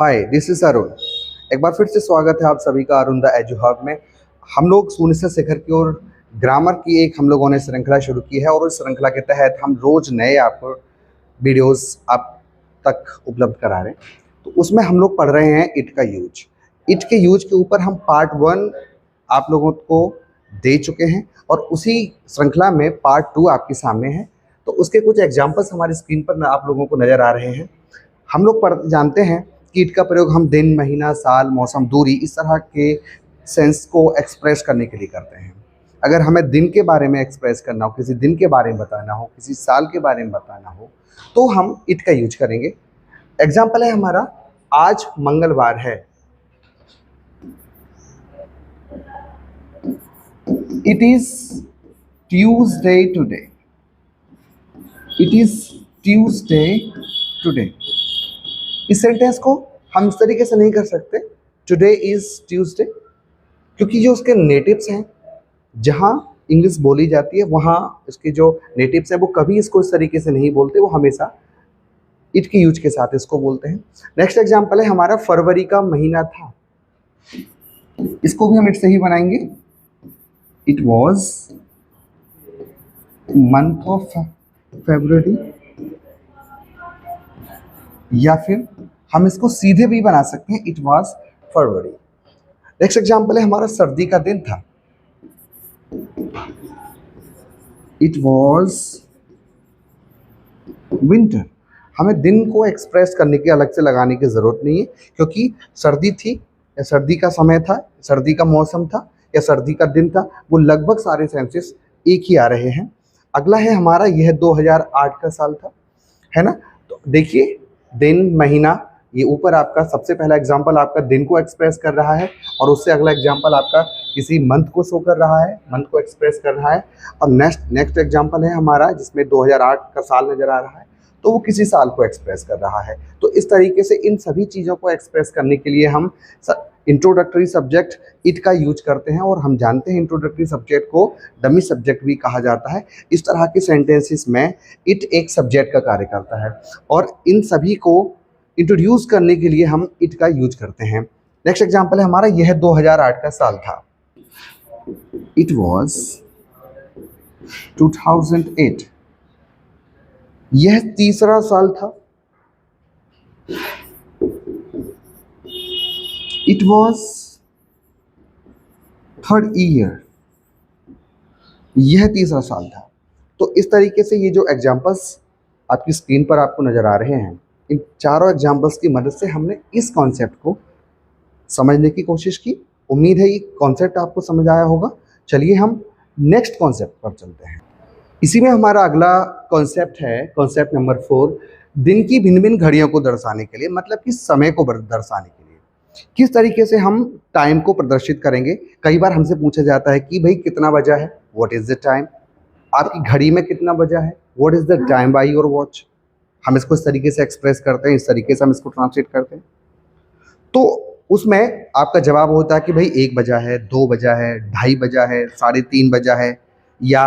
Hi, this is Arun. एक बार फिर से स्वागत है आप सभी का अरुण द एजू हब में। हम लोग शून्य से शिखर की ओर ग्रामर की एक हम लोगों ने श्रृंखला शुरू की है और उस श्रृंखला के तहत हम रोज़ नए आपको वीडियोस आप तक उपलब्ध करा रहे हैं। तो उसमें हम लोग पढ़ रहे हैं इट का यूज। इट के यूज के ऊपर हम पार्ट 1 आप लोगों को दे चुके हैं और उसी श्रृंखला में पार्ट 2 आपके सामने है। तो उसके कुछ एग्जाम्पल्स हमारी स्क्रीन पर आप लोगों को नज़र आ रहे हैं। हम लोग जानते हैं कि इट का प्रयोग हम दिन, महीना, साल, मौसम, दूरी इस तरह के सेंस को एक्सप्रेस करने के लिए करते हैं। अगर हमें दिन के बारे में एक्सप्रेस करना हो, किसी दिन के बारे में बताना हो, किसी साल के बारे में बताना हो, तो हम इट का यूज करेंगे। एग्जाम्पल है हमारा, आज मंगलवार है। It is Tuesday today. It is Tuesday today. इस सेंटेंस को हम इस तरीके से नहीं कर सकते, टुडे इज ट्यूसडे, क्योंकि जो उसके नेटिव्स हैं, जहाँ इंग्लिश बोली जाती है वहाँ इसके जो नेटिव्स हैं वो कभी इसको इस तरीके से नहीं बोलते, वो हमेशा इट के यूज के साथ इसको बोलते हैं। नेक्स्ट एग्जांपल है हमारा, फरवरी का महीना था। इसको भी हम इट से ही बनाएंगे। It was month of February, या फिर हम इसको सीधे भी बना सकते हैं, it was February. Next example है हमारा, सर्दी का दिन था। It was winter. हमें दिन को एक्सप्रेस करने की अलग से लगाने की ज़रूरत नहीं है, क्योंकि सर्दी थी या सर्दी का समय था, सर्दी का मौसम था या सर्दी का दिन था, वो लगभग सारे सेंसेस एक ही आ रहे हैं। अगला है हमारा, यह 2008 का साल था, है ना। तो देखिए, दिन, महीना, ये ऊपर आपका सबसे पहला एग्जाम्पल आपका दिन को एक्सप्रेस कर रहा है और उससे अगला एग्जाम्पल आपका किसी मंथ को शो कर रहा है, मंथ को एक्सप्रेस कर रहा है। और नेक्स्ट एग्जाम्पल है हमारा जिसमें 2008 का साल नज़र आ रहा है, तो वो किसी साल को एक्सप्रेस कर रहा है। तो इस तरीके से इन सभी चीज़ों को एक्सप्रेस करने के लिए हम इंट्रोडक्टरी सब्जेक्ट इट का यूज करते हैं, और हम जानते हैं इंट्रोडक्टरी सब्जेक्ट को डमी सब्जेक्ट भी कहा जाता है। इस तरह के सेंटेंसेस में इट एक सब्जेक्ट का कार्य करता है और इन सभी को इंट्रोड्यूस करने के लिए हम इट का यूज करते हैं। नेक्स्ट एग्जाम्पल है हमारा, यह 2008 का साल था। It was 2008। यह तीसरा साल था। It was third year. यह तीसरा साल था। तो इस तरीके से ये जो एग्जाम्पल्स आपकी स्क्रीन पर आपको नज़र आ रहे हैं, इन चारों एग्जाम्पल्स की मदद से हमने इस कॉन्सेप्ट को समझने की कोशिश की। उम्मीद है ये कॉन्सेप्ट आपको समझ आया होगा। चलिए हम नेक्स्ट कॉन्सेप्ट पर चलते हैं। इसी में हमारा अगला कॉन्सेप्ट है, कॉन्सेप्ट नंबर 4, दिन की भिन्न भिन्न घड़ियों को दर्शाने के लिए, मतलब कि समय को दर्शाने के लिए किस तरीके से हम टाइम को प्रदर्शित करेंगे। कई बार हमसे पूछा जाता है कि भाई कितना बजा है, व्हाट इज़ द टाइम। आपकी घड़ी में कितना बजा है, what is the time by your watch. हम इसको इस तरीके से एक्सप्रेस करते हैं, इस तरीके से हम इसको ट्रांसलेट करते हैं। तो उसमें आपका जवाब होता है कि भाई 1 बजा है, 2 बजा है, 2:30 बजा है, 3:30 बजा है या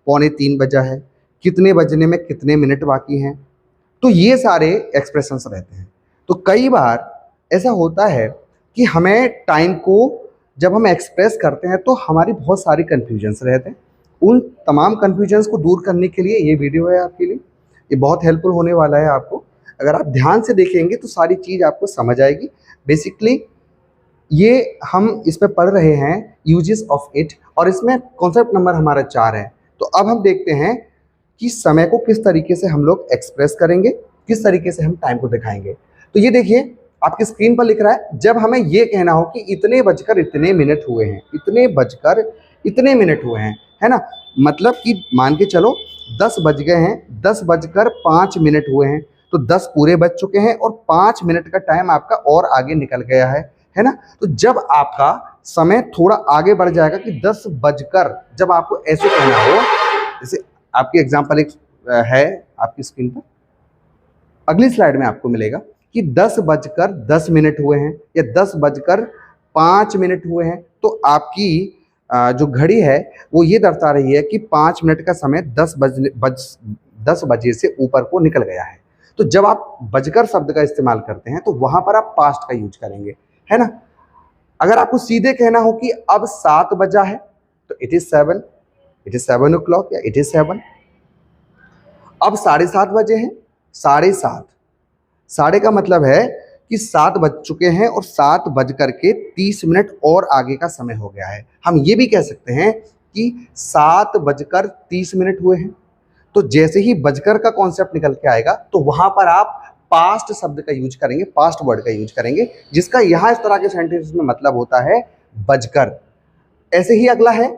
2:45 बजा है, कितने बजने में कितने मिनट बाकी हैं। तो ये सारे एक्सप्रेशंस रहते हैं। तो कई बार ऐसा होता है कि हमें टाइम को जब हम एक्सप्रेस करते हैं तो हमारी बहुत सारी कन्फ्यूजन्स रहते हैं। उन तमाम कन्फ्यूजन्स को दूर करने के लिए ये वीडियो है आपके लिए, ये बहुत हेल्पफुल होने वाला है आपको। अगर आप ध्यान से देखेंगे तो सारी चीज़ आपको समझ आएगी। बेसिकली ये हम इसमें पढ़ रहे हैं यूजेस ऑफ इट, और इसमें कॉन्सेप्ट नंबर हमारा 4 है। तो अब हम देखते हैं कि समय को किस तरीके से हम लोग एक्सप्रेस करेंगे, किस तरीके से हम टाइम को दिखाएंगे। तो ये देखिए, आपकी स्क्रीन पर लिख रहा है, जब हमें ये कहना हो कि इतने बजकर इतने मिनट हुए हैं, इतने बजकर इतने मिनट हुए हैं, है ना। मतलब कि मान के चलो 10 बज गए हैं, 10 बजकर 5 मिनट हुए हैं, तो 10 पूरे बज चुके हैं और 5 मिनट का टाइम आपका और आगे निकल गया है ना। तो जब आपका समय थोड़ा आगे बढ़ जाएगा कि 10 बजकर, जब आपको ऐसे कहना हो, जैसे आपकी एग्जाम्पल एक है आपकी स्क्रीन पर, अगली स्लाइड में आपको मिलेगा कि 10 बजकर 10 मिनट हुए हैं या 10 बजकर 5 मिनट हुए हैं, तो आपकी जो घड़ी है वो ये दर्शा रही है कि 5 मिनट का समय 10 बजे से ऊपर को निकल गया है। तो जब आप बजकर शब्द का इस्तेमाल करते हैं तो वहां पर आप पास्ट का यूज करेंगे, है ना। अगर आपको सीधे कहना हो कि अब 7 बजा है तो it is 7, it is 7 o'clock या इट इज 7। अब 7:30 बजे हैं, 7:30, साढ़े का मतलब है कि 7 बज चुके हैं और 7 बज करके 30 मिनट और आगे का समय हो गया है। हम ये भी कह सकते हैं कि 7 बजकर 30 मिनट हुए हैं। तो जैसे ही बजकर का कॉन्सेप्ट निकल के आएगा तो वहां पर आप पास्ट शब्द का यूज करेंगे, पास्ट वर्ड का यूज करेंगे, जिसका यहां इस तरह के सेंटेंस में मतलब होता है बजकर। ऐसे ही अगला है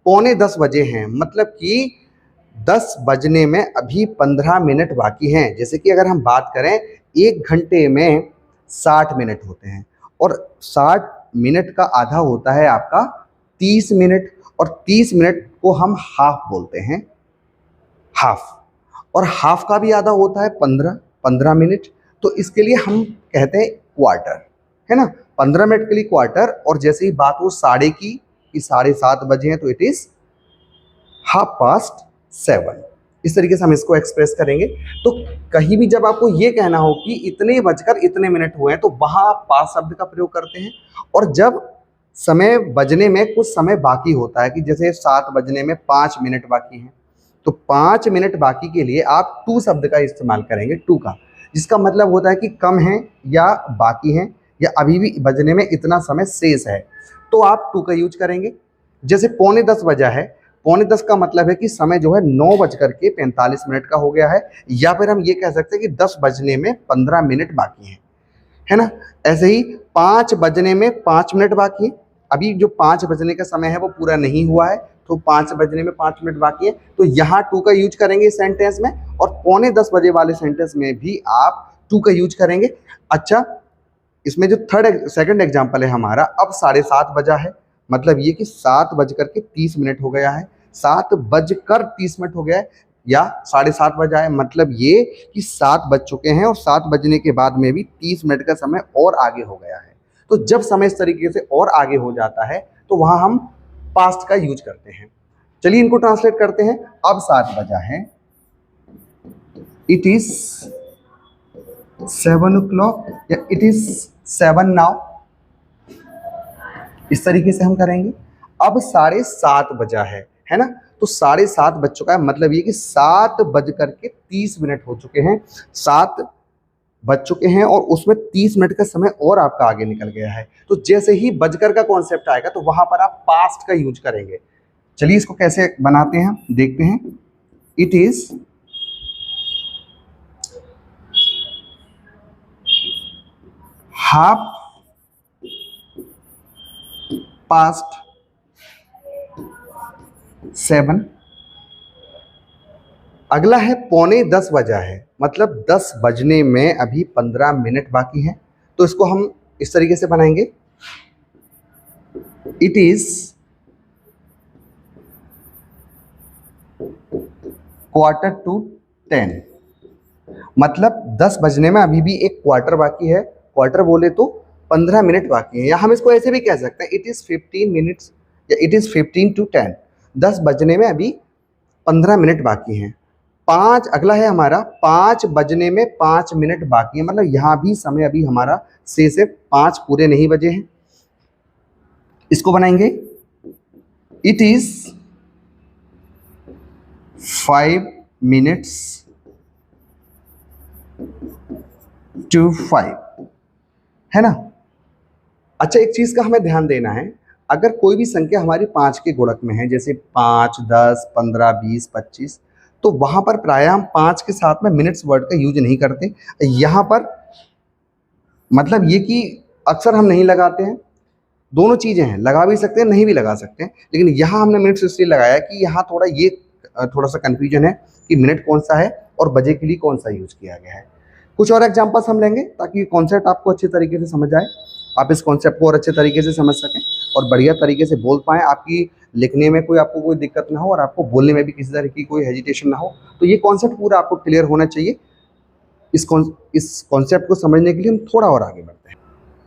9:45 बजे हैं, मतलब कि 10 बजने में अभी 15 मिनट बाकी हैं। जैसे कि अगर हम बात करें 1 घंटे में 60 मिनट होते हैं और 60 मिनट का आधा होता है आपका 30 मिनट, और 30 मिनट को हम हाफ बोलते हैं, हाफ। और हाफ का भी आधा होता है 15 मिनट। तो इसके लिए हम कहते हैं क्वार्टर, है ना। 15 मिनट के लिए क्वार्टर। और जैसे ही बात हो साढ़े की, कि 7:30 बजे हैं, तो इट इज 7:30। इस तरीके से हम इसको एक्सप्रेस करेंगे। तो कहीं भी जब आपको ये कहना हो कि इतने बजकर इतने मिनट हुए हैं तो वहां आप पास शब्द का प्रयोग करते हैं। और जब समय बजने में कुछ समय बाकी होता है, कि जैसे 7 बजने में 5 मिनट बाकी हैं, तो 5 मिनट बाकी के लिए आप टू शब्द का इस्तेमाल करेंगे, टू का, जिसका मतलब होता है कि कम है या बाकी हैं या अभी भी बजने में इतना समय शेष है, तो आप टू का यूज करेंगे। जैसे 9:45 बजा है, 9:45 का मतलब है कि समय जो है 9:45 का हो गया है, या फिर हम ये कह सकते हैं कि 10 बजने में 15 मिनट बाकी हैं, है ना। ऐसे ही 5 बजने में 5 मिनट बाकी है, अभी जो 5 बजने का समय है वो पूरा नहीं हुआ है, तो 5 बजने में 5 मिनट बाकी है, तो यहाँ टू का यूज करेंगे इस सेंटेंस में। और 9:45 बजे वाले सेंटेंस में भी आप टू का यूज करेंगे। अच्छा, इसमें जो सेकंड एग्जाम्पल है हमारा, अब 7:30 बजा है, मतलब ये कि 7 बजकर के 30 मिनट हो गया है, 7 बजकर 30 मिनट हो गया है, या 7:30 बजा है, मतलब ये कि 7 बज चुके हैं और 7 बजने के बाद में भी 30 मिनट का समय और आगे हो गया है। तो जब समय इस तरीके से और आगे हो जाता है तो वहां हम पास्ट का यूज करते हैं। चलिए इनको ट्रांसलेट करते हैं। अब 7 बजा है, इट इज 7 o'clock या इट इज 7 नाउ, इस तरीके से हम करेंगे। अब 7:30 बजा है ना, तो 7:30 बज चुका है, मतलब ये कि 7 बज करके 30 मिनट हो चुके हैं, 7 बज चुके हैं और उसमें 30 मिनट का समय और आपका आगे निकल गया है। तो जैसे ही बजकर का कॉन्सेप्ट आएगा तो वहां पर आप पास्ट का यूज करेंगे। चलिए इसको कैसे बनाते हैं देखते हैं। It is half past 7। अगला है 9:45 बजा है, मतलब 10 बजने में अभी 15 मिनट बाकी है, तो इसको हम इस तरीके से बनाएंगे। इट इज 9:45, मतलब 10 बजने में अभी भी एक क्वार्टर बाकी है, क्वार्टर बोले तो 15 मिनट बाकी है, या हम इसको ऐसे भी कह सकते हैं, इट इज 15 मिनट्स या इट इज 15 to 10। 10 बजने में अभी 15 मिनट बाकी हैं। 5 अगला है हमारा, 5 बजने में 5 मिनट बाकी है, मतलब यहाँ भी समय अभी हमारा शेष है, 5 पूरे नहीं बजे हैं। इसको बनाएंगे, इट इज 5 minutes to 5, है ना। अच्छा, एक चीज का हमें ध्यान देना है, अगर कोई भी संख्या हमारी 5 के गुणक में है, जैसे 5, 10, 15, 20, 25, तो वहां पर प्रायः हम 5 के साथ में मिनट्स वर्ड का यूज नहीं करते। यहाँ पर मतलब ये कि अक्सर हम नहीं लगाते हैं, दोनों चीज़ें हैं, लगा भी सकते हैं नहीं भी लगा सकते हैं, लेकिन यहाँ हमने मिनट्स इसलिए लगाया कि यहाँ थोड़ा सा कन्फ्यूजन है कि मिनट कौन सा है और बजे के लिए कौन सा यूज किया गया है। कुछ और एग्जांपल्स हम लेंगे ताकि कॉन्सेप्ट आपको अच्छे तरीके से समझ आए, आप इस कॉन्सेप्ट को और अच्छे तरीके से समझ सकें और बढ़िया तरीके से बोल पाएँ, आपकी लिखने में आपको कोई दिक्कत ना हो और आपको बोलने में भी किसी तरह की कोई हेजिटेशन ना हो। तो ये कॉन्सेप्ट पूरा आपको क्लियर होना चाहिए। इस कॉन्सेप्ट को समझने के लिए हम थोड़ा और आगे बढ़ते हैं।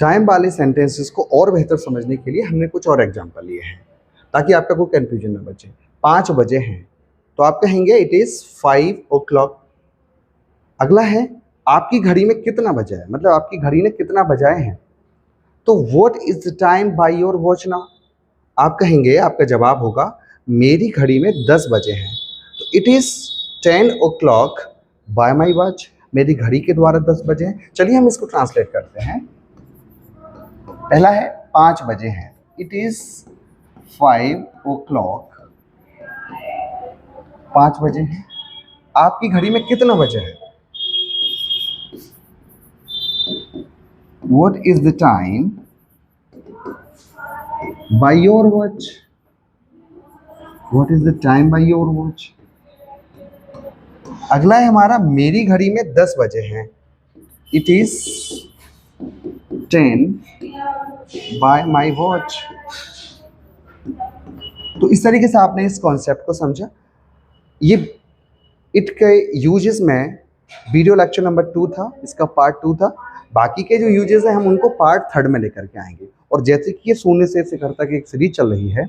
टाइम वाले सेंटेंसेस को और बेहतर समझने के लिए हमने कुछ और एग्जाम्पल लिए हैं ताकि आपका कोई कन्फ्यूजन ना बचे। 5 बजे हैं तो आप कहेंगे इट इज़ 5 o'clock। अगला है आपकी घड़ी में कितना बजा है, मतलब आपकी घड़ी ने कितना बजाए हैं। तो what is the time by your watch now. आप कहेंगे, आपका जवाब होगा मेरी घड़ी में 10 बजे हैं। तो it is 10 o'clock bye my watch, मेरी घड़ी के द्वारा 10 बजे हैं। चलिए हम इसको ट्रांसलेट करते हैं। पहला है 5 बजे हैं, इट इज़ 5 o'clock, 5 बजे हैं। आपकी घड़ी में कितना बजे है, what is the time by your watch, what is the time by your watch. अगला है हमारा मेरी घड़ी में 10 बजे हैं, it is 10 bye my watch. तो इस तरीके से आपने इस कॉन्सेप्ट को समझा। ये इट के यूजेस में वीडियो लेक्चर नंबर 2 था, इसका पार्ट 2 था। बाकी के जो यूजेस हैं हम उनको पार्ट 3 में लेकर के आएंगे। और जैसे कि ये शून्य से शिखर तक एक सीरीज चल रही है,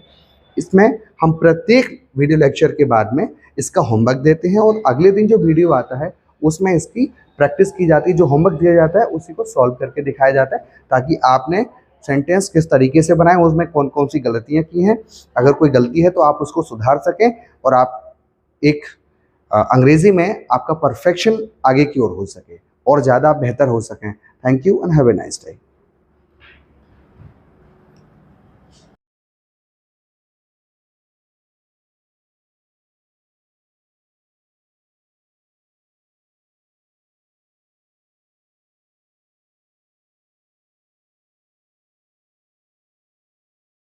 इसमें हम प्रत्येक वीडियो लेक्चर के बाद में इसका होमवर्क देते हैं और अगले दिन जो वीडियो आता है उसमें इसकी प्रैक्टिस की जाती है। जो होमवर्क दिया जाता है उसी को सॉल्व करके दिखाया जाता है, ताकि आपने सेंटेंस किस तरीके से बनाए, उसमें कौन कौन सी गलतियाँ की हैं, अगर कोई गलती है तो आप उसको सुधार सकें और आप एक अंग्रेजी में आपका परफेक्शन आगे की ओर हो सके और ज़्यादा बेहतर हो सकें। Thank you and have a nice day.